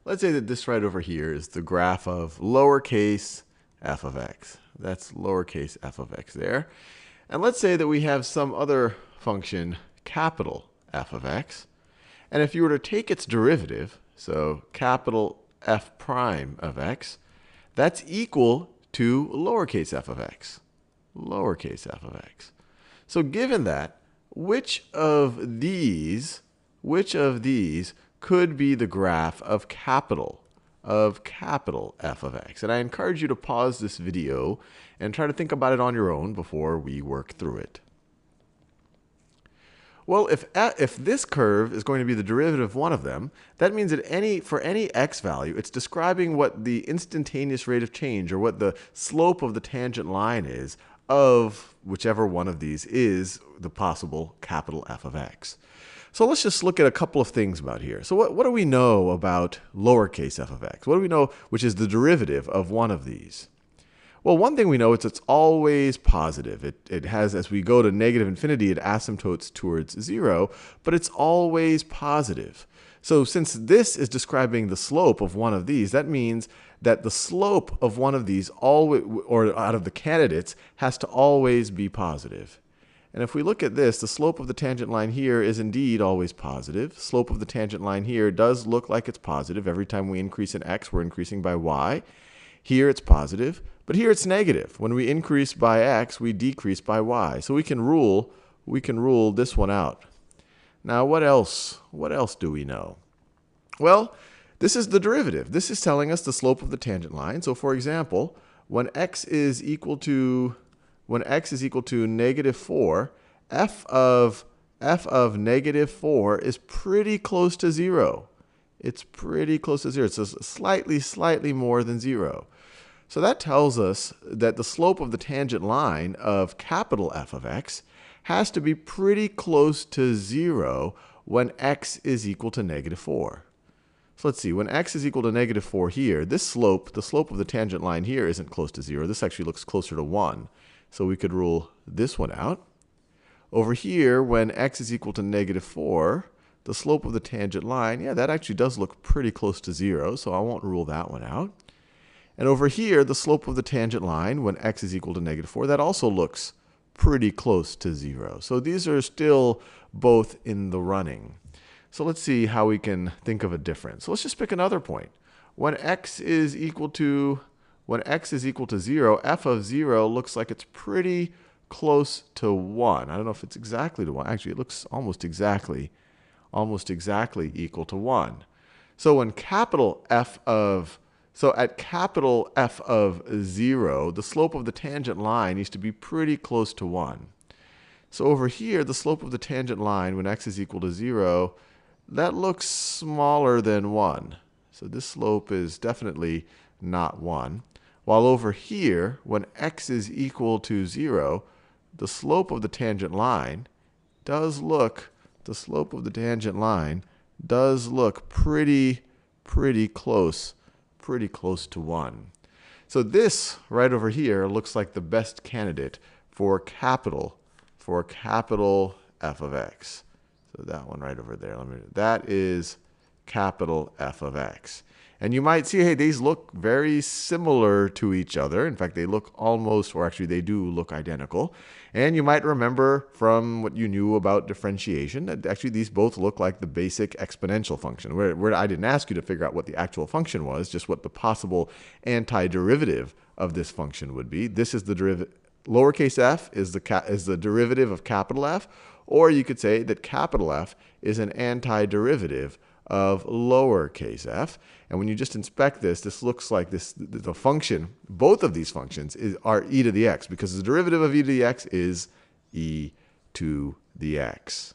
let's say that this right over here is the graph of lowercase f of x. That's lowercase f of x there. And let's say that we have some other function, capital F of x. And if you were to take its derivative, so capital F prime of x, that's equal to lowercase f of x. Lowercase f of x. So given that, which of these could be the graph of capital F of x? And I encourage you to pause this video and try to think about it on your own before we work through it. Well, if this curve is going to be the derivative of one of them, that means that for any x value, it's describing what the instantaneous rate of change, or what the slope of the tangent line is, of whichever one of these is the possible capital F of x. So let's just look at a couple of things about here. So what do we know about lowercase f of x? What do we know which is the derivative of one of these? Well, one thing we know is it's always positive. It has, as we go to negative infinity, it asymptotes towards 0, but it's always positive. So since this is describing the slope of one of these, that means that the slope of one of these, or out of the candidates, has to always be positive. And if we look at this, the slope of the tangent line here is indeed always positive. Slope of the tangent line here does look like it's positive. Every time we increase in x, we're increasing by y. Here it's positive, but here it's negative. When we increase by x, we decrease by y. So we can rule this one out. Now what else? What else do we know? Well, this is the derivative. This is telling us the slope of the tangent line. So for example, when x is equal to negative 4, f of negative 4 is pretty close to 0. It's pretty close to 0. It's slightly more than 0. So that tells us that the slope of the tangent line of capital F of x has to be pretty close to 0 when x is equal to negative 4. So let's see, when x is equal to negative 4 here, the slope of the tangent line here isn't close to 0. This actually looks closer to 1. So we could rule this one out. Over here, when x is equal to negative 4, the slope of the tangent line, yeah, that actually does look pretty close to 0, so I won't rule that one out. And over here, the slope of the tangent line, when x is equal to negative 4, that also looks pretty close to 0. So these are still both in the running. So let's see how we can think of a difference. So let's just pick another point. When x is equal to 0, f of 0 looks like it's pretty close to 1. I don't know if it's exactly to 1. Actually, it looks almost exactly equal to 1. So when at capital F of 0, the slope of the tangent line needs to be pretty close to 1. So over here, the slope of the tangent line when x is equal to 0, that looks smaller than 1. So this slope is definitely not 1. While over here, when x is equal to 0, the slope of the tangent line does look pretty close to 1. So this right over here looks like the best candidate for capital F of x. So that one right over there, that is capital F of x. And you might see, hey, these look very similar to each other. In fact, they look almost, or actually they do look identical. And you might remember from what you knew about differentiation that actually these both look like the basic exponential function, where I didn't ask you to figure out what the actual function was, just what the possible antiderivative of this function would be. This is the derivative. Lowercase f is the derivative of capital F, or you could say that capital F is an antiderivative of lowercase f. And when you just inspect this, this looks like the function, both of these functions are e to the x, because the derivative of e to the x is e to the x.